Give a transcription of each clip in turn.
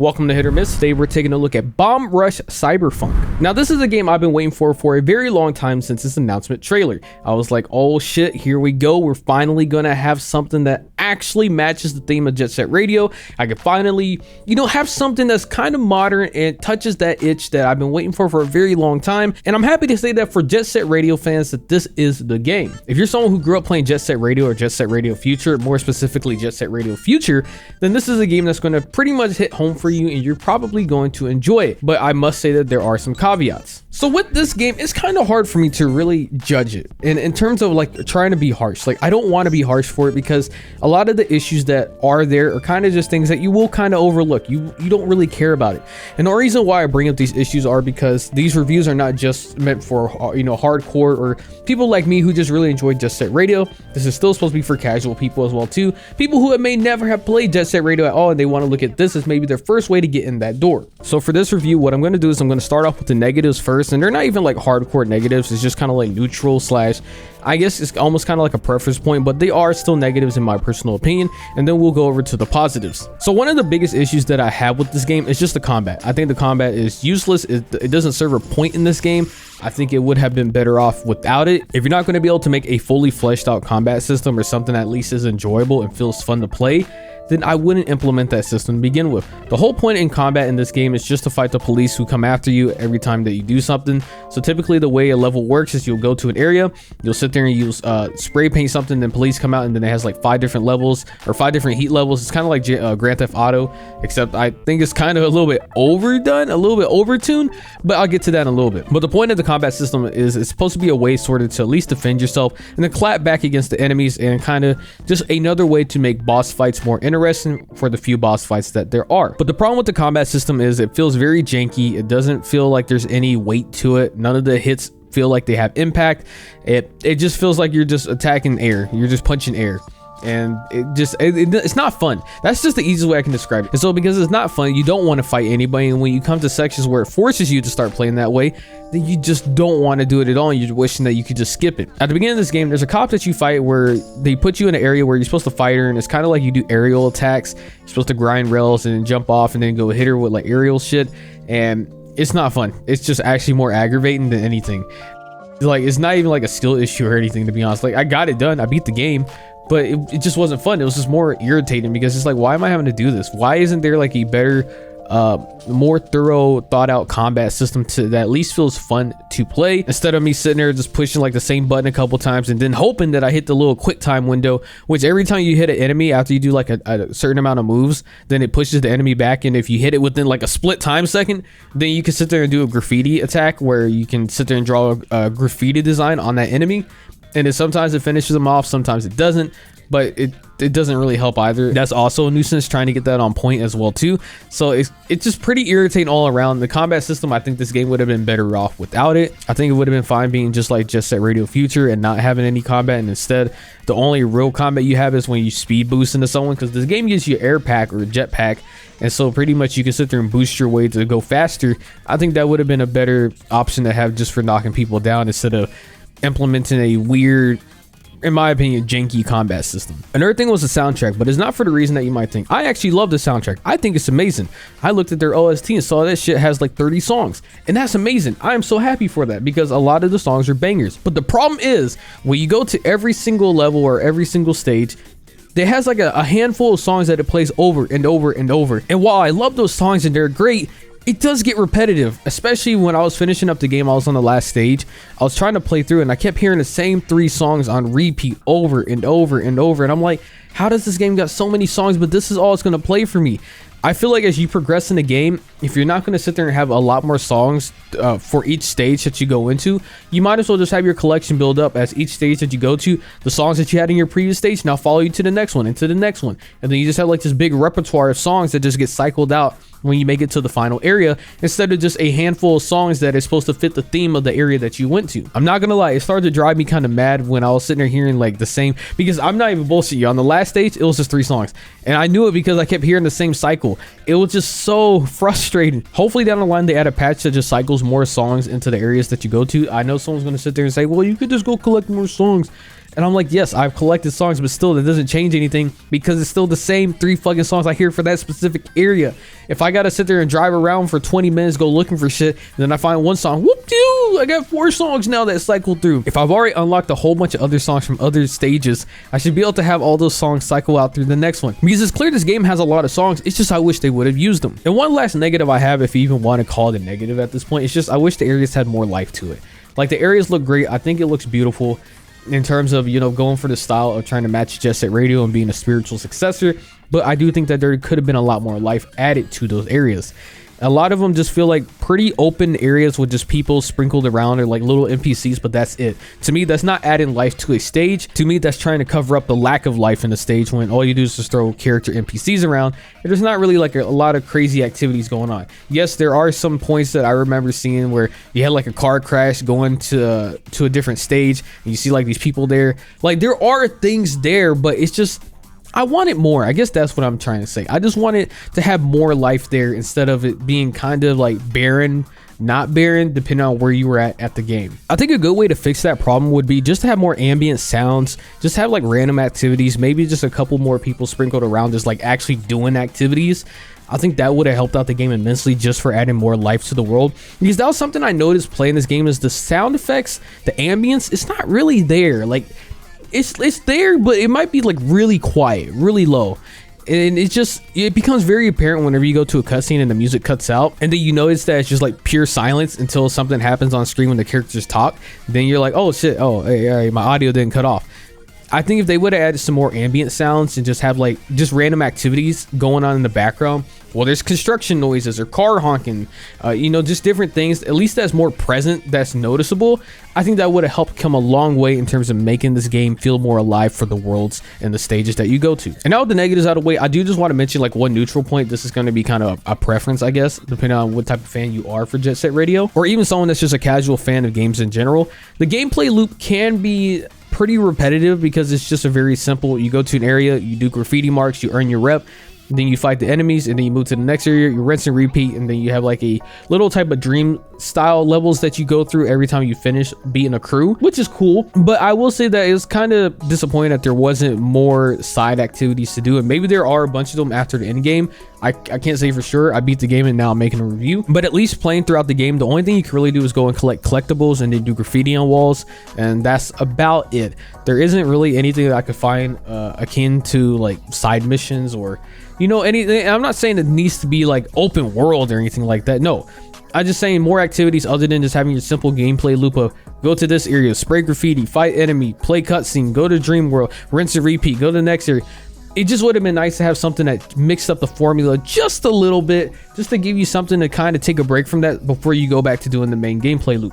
Welcome to Hit or Miss. Today we're taking a look at Bomb Rush Cyberfunk. Now this is a game I've been waiting for a very long time since its announcement trailer. I was like, oh shit, here we go. We're finally gonna have something that actually matches the theme of Jet Set Radio. I could finally, have something that's kind of modern and touches that itch that I've been waiting for a very long time. And I'm happy to say that for Jet Set Radio fans that this is the game. If you're someone who grew up playing Jet Set Radio or Jet Set Radio Future, more specifically Jet Set Radio Future, then this is a game that's gonna pretty much hit home for you and you're probably going to enjoy it. But I must say that there are some caveats. So with this game, it's kind of hard for me to really judge it. And in terms of like trying to be harsh, like I don't want to be harsh for it because a lot of the issues that are there are kind of just things that you will kind of overlook. You don't really care about it. And the reason why I bring up these issues are because these reviews are not just meant for, hardcore or people like me who just really enjoy Jet Set Radio. This is still supposed to be for casual people as well too. People who may never have played Jet Set Radio at all and they want to look at this as maybe their first way to get in that door. So for this review, what I'm going to do is I'm going to start off with the negatives first, and they're not even like hardcore negatives. It's just kind of like neutral slash, I guess it's almost kind of like a preference point, but they are still negatives in my personal opinion. And then we'll go over to the positives. So one of the biggest issues that I have with this game is just the combat. I think the combat is useless. It doesn't serve a point in this game. I think it would have been better off without it. If you're not going to be able to make a fully fleshed out combat system or something that at least is enjoyable and feels fun to play, then I wouldn't implement that system to begin with. The whole point in combat in this game is just to fight the police who come after you every time that you do something. So typically the way a level works is you'll go to an area, you'll sit there and use spray paint something, then police come out, and then it has like 5 different levels or 5 different heat levels. It's kind of like Grand Theft Auto, except I think it's kind of a little bit overdone, a little bit overtuned, but I'll get to that in a little bit. But the point of the combat system is it's supposed to be a way sort of to at least defend yourself and then clap back against the enemies, and kind of just another way to make boss fights more interesting for the few boss fights that there are. But the problem with the combat system is it feels very janky. It doesn't feel like there's any weight to it. None of the hits feel like they have impact. It just feels like you're just attacking air. You're just punching air. And it's not fun. That's just the easiest way I can describe it. And so because it's not fun, you don't want to fight anybody, and when you come to sections where it forces you to start playing that way, then you just don't want to do it at all, and you're wishing that you could just skip it. At the beginning of this game, there's a cop that you fight where they put you in an area where you're supposed to fight her, and it's kind of like you do aerial attacks. You're supposed to grind rails and then jump off and then go hit her with like aerial shit, and it's not fun. It's just actually more aggravating than anything. Like, it's not even like a skill issue or anything, to be honest. Like, I got it done, I beat the game, but it just wasn't fun. It was just more irritating because it's like, why am I having to do this? Why isn't there like a better, more thorough, thought out combat system that at least feels fun to play, instead of me sitting there just pushing like the same button a couple times and then hoping that I hit the little quick time window, which every time you hit an enemy after you do like a certain amount of moves, then it pushes the enemy back, and if you hit it within like a split time second, then you can sit there and do a graffiti attack where you can sit there and draw a graffiti design on that enemy. And sometimes it finishes them off, sometimes it doesn't, but it doesn't really help either. That's also a nuisance, trying to get that on point as well too. So it's just pretty irritating all around. The combat system, I think this game would have been better off without it. I think it would have been fine being just like Jet Set Radio Future and not having any combat, and instead the only real combat you have is when you speed boost into someone, because this game gives you an air pack or a jet pack, and so pretty much you can sit there and boost your way to go faster. I think that would have been a better option to have just for knocking people down, instead of implementing a weird, in my opinion, janky combat system. Another thing was the soundtrack, but it's not for the reason that you might think. I actually love the soundtrack. I think it's amazing. I looked at their OST and saw that shit has like 30 songs, and that's amazing. I am so happy for that because a lot of the songs are bangers. But the problem is when you go to every single level or every single stage, it has like a handful of songs that it plays over and over and over. And while I love those songs and they're great, it does get repetitive, especially when I was finishing up the game. I was on the last stage. I was trying to play through and I kept hearing the same 3 songs on repeat over and over and over. And I'm like, how does this game got so many songs, but this is all it's going to play for me? I feel like as you progress in the game, if you're not going to sit there and have a lot more songs for each stage that you go into, you might as well just have your collection build up as each stage that you go to, the songs that you had in your previous stage now follow you to the next one and to the next one. And then you just have like this big repertoire of songs that just get cycled out when you make it to the final area, instead of just a handful of songs that is supposed to fit the theme of the area that you went to. I'm not gonna lie, it started to drive me kind of mad when I was sitting there hearing like the same, because I'm not even bullshit you, on the last stage it was just 3 songs, and I knew it because I kept hearing the same cycle. It was just so frustrating. Hopefully down the line they add a patch that just cycles more songs into the areas that you go to. I know someone's gonna sit there and say, well, you could just go collect more songs. And I'm like, yes, I've collected songs, but still that doesn't change anything because it's still the same 3 fucking songs I hear for that specific area. If I gotta sit there and drive around for 20 minutes, go looking for shit, and then I find one song, whoop doo, I got 4 songs now that cycle through. If I've already unlocked a whole bunch of other songs from other stages, I should be able to have all those songs cycle out through the next one. Because it's clear this game has a lot of songs, it's just I wish they would have used them. And one last negative I have, if you even want to call it a negative at this point, it's just I wish the areas had more life to it. Like, the areas look great, I think it looks beautiful in terms of, you know, going for the style of trying to match Jet Set Radio and being a spiritual successor, but I do think that there could have been a lot more life added to those areas. A lot of them just feel like pretty open areas with just people sprinkled around or like little NPCs, but that's it. To me, that's not adding life to a stage. To me, that's trying to cover up the lack of life in the stage when all you do is just throw character NPCs around. And there's not really like a lot of crazy activities going on. Yes, there are some points that I remember seeing where you had like a car crash going to a different stage and you see like these people there. Like, there are things there, but it's just, I want it more. I guess that's what I'm trying to say. I just want it to have more life there instead of it being kind of like barren, not barren, depending on where you were at the game. I think a good way to fix that problem would be just to have more ambient sounds, just have like random activities, maybe just a couple more people sprinkled around just like actually doing activities. I think that would have helped out the game immensely just for adding more life to the world. Because that was something I noticed playing this game, is the sound effects, the ambience, it's not really there. Like, it's there, but it might be like really quiet, really low, and it becomes very apparent whenever you go to a cutscene and the music cuts out, and then you notice that it's just like pure silence until something happens on screen when the characters talk. Then you're like, oh shit, oh hey, my audio didn't cut off. I think if they would have added some more ambient sounds and just have like just random activities going on in the background, well, there's construction noises or car honking, you know, just different things, at least that's more present, that's noticeable. I think that would have helped come a long way in terms of making this game feel more alive for the worlds and the stages that you go to. And now with the negatives out of the way, I do just want to mention like one neutral point. This is going to be kind of a preference, I guess, depending on what type of fan you are for Jet Set Radio, or even someone that's just a casual fan of games in general. The gameplay loop can be pretty repetitive because it's just a very simple, you go to an area, you do graffiti marks, you earn your rep, then you fight the enemies, and then you move to the next area, you rinse and repeat, and then you have like a little type of dream style levels that you go through every time you finish beating a crew, which is cool. But I will say that it's kind of disappointing that there wasn't more side activities to do, and maybe there are a bunch of them after the end game. I can't say for sure. I beat the game and now I'm making a review, but at least playing throughout the game, the only thing you can really do is go and collect collectibles and then do graffiti on walls, and that's about it. There isn't really anything that I could find akin to like side missions or, you know, anything. I'm not saying it needs to be like open world or anything like that. No, I'm just saying more activities other than just having your simple gameplay loop of go to this area, spray graffiti, fight enemy, play cutscene, go to dream world, rinse and repeat, go to the next area. It just would have been nice to have something that mixed up the formula just a little bit, just to give you something to kind of take a break from that before you go back to doing the main gameplay loop.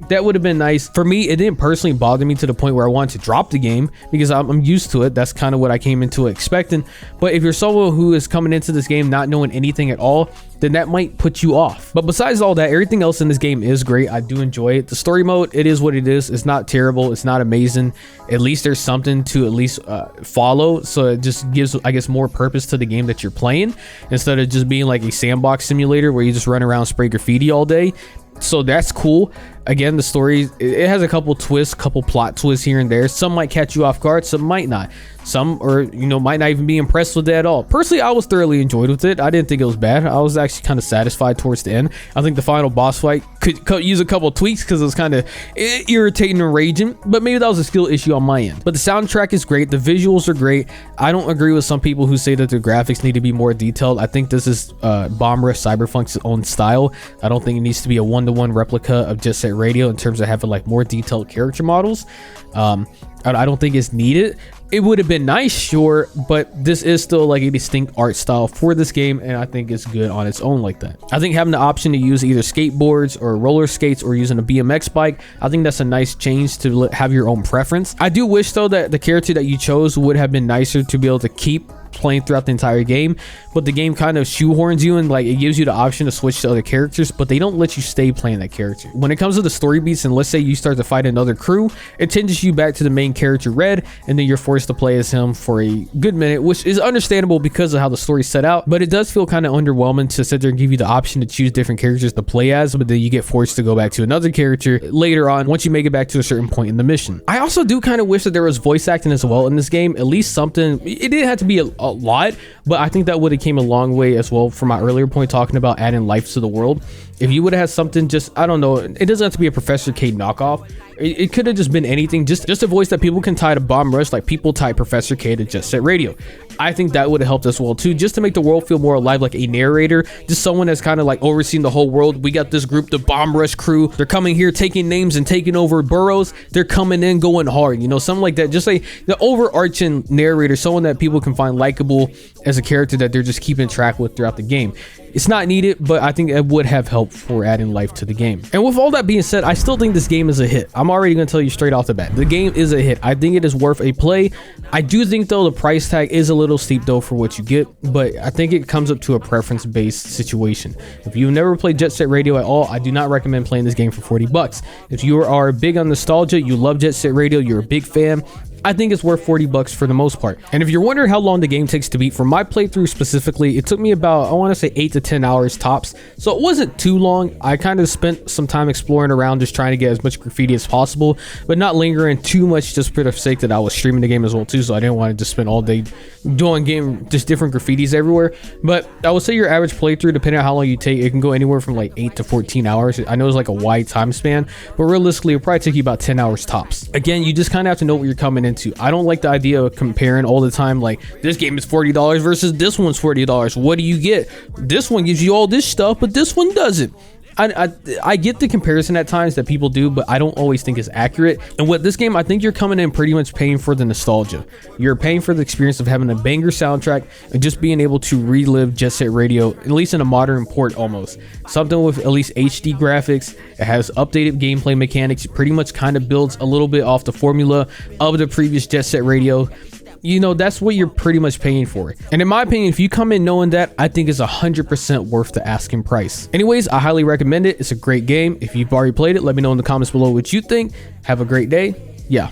That would have been nice. For me, it didn't personally bother me to the point where I wanted to drop the game because I'm used to it. That's kind of what I came into it expecting. But if you're someone who is coming into this game not knowing anything at all, then that might put you off. But besides all that, everything else in this game is great. I do enjoy it. The story mode, it is what it is. It's not terrible. It's not amazing. At least there's something to at least follow. So it just gives, I guess, more purpose to the game that you're playing instead of just being like a sandbox simulator where you just run around, spray graffiti all day. So that's cool. Again, the story, it has a couple twists, couple plot twists here and there. Some might catch you off guard, some might not. Some, or you know, might not even be impressed with it at all. Personally, I was thoroughly enjoyed with it. I didn't think it was bad. I was actually kind of satisfied towards the end. I think the final boss fight could use a couple tweaks because it was kind of irritating and raging, but maybe that was a skill issue on my end. But the soundtrack is great. The visuals are great. I don't agree with some people who say that the graphics need to be more detailed. I think this is Bomb Rush Cyberfunk's own style. I don't think it needs to be a one-to-one replica of Jet Set Radio in terms of having like more detailed character models. I don't think it's needed. It would have been nice, sure, but this is still like a distinct art style for this game, and I think it's good on its own like that. I think having the option to use either skateboards or roller skates or using a BMX bike, I think that's a nice change to have your own preference. I do wish though that the character that you chose would have been nicer to be able to keep playing throughout the entire game, but the game kind of shoehorns you and like it gives you the option to switch to other characters, but they don't let you stay playing that character. When it comes to the story beats, and let's say you start to fight another crew, it changes you back to the main character Red, and then you're forced to play as him for a good minute, which is understandable because of how the story's set out, but it does feel kind of underwhelming to sit there and give you the option to choose different characters to play as, but then you get forced to go back to another character later on once you make it back to a certain point in the mission. I also do kind of wish that there was voice acting as well in this game, at least something. It didn't have to be a lot, but I think that would have came a long way as well from my earlier point talking about adding life to the world. If you would have had something, just, I don't know, it doesn't have to be a Professor K knockoff. It could have just been anything, just a voice that people can tie to Bomb Rush, like people tie Professor K to Jet Set Radio. I think that would have helped as well too, just to make the world feel more alive, like a narrator, just someone that's kind of like overseeing the whole world. We got this group, the Bomb Rush crew. They're coming here, taking names and taking over boroughs. They're coming in, going hard, you know, something like that. Just like the overarching narrator, someone that people can find likable as a character that they're just keeping track with throughout the game. It's not needed, but I think it would have helped for adding life to the game. And with all that being said, I still think this game is a hit. I'm already going to tell you straight off the bat, the game is a hit. I think it is worth a play. I do think though the price tag is a little steep though for what you get, but I think it comes up to a preference based situation. If you've never played Jet Set Radio at all, I do not recommend playing this game for 40 bucks. If you are big on nostalgia, you love Jet Set Radio, you're a big fan, I think it's worth 40 bucks for the most part. And if you're wondering how long the game takes to beat, for my playthrough specifically, it took me about, I want to say 8 to 10 hours tops. So it wasn't too long. I kind of spent some time exploring around, just trying to get as much graffiti as possible, but not lingering too much just for the sake that I was streaming the game as well too. So I didn't want to just spend all day doing just different graffitis everywhere. But I would say your average playthrough, depending on how long you take, it can go anywhere from like 8 to 14 hours. I know it's like a wide time span, but realistically, it'll probably take you about 10 hours tops. Again, you just kind of have to know what you're coming into. I don't like the idea of comparing all the time, like this game is $40 versus this one's $40. What do you get? This one gives you all this stuff, but this one doesn't. I get the comparison at times that people do, but I don't always think it's accurate. And with this game, I think you're coming in pretty much paying for the nostalgia. You're paying for the experience of having a banger soundtrack and just being able to relive Jet Set Radio, at least in a modern port almost. Something with at least HD graphics. It has updated gameplay mechanics. It pretty much kind of builds a little bit off the formula of the previous Jet Set Radio. You know, that's what you're pretty much paying for. And in my opinion, if you come in knowing that, I think it's 100% worth the asking price. Anyways, I highly recommend it. It's a great game. If you've already played it, let me know in the comments below what you think. Have a great day. Yeah.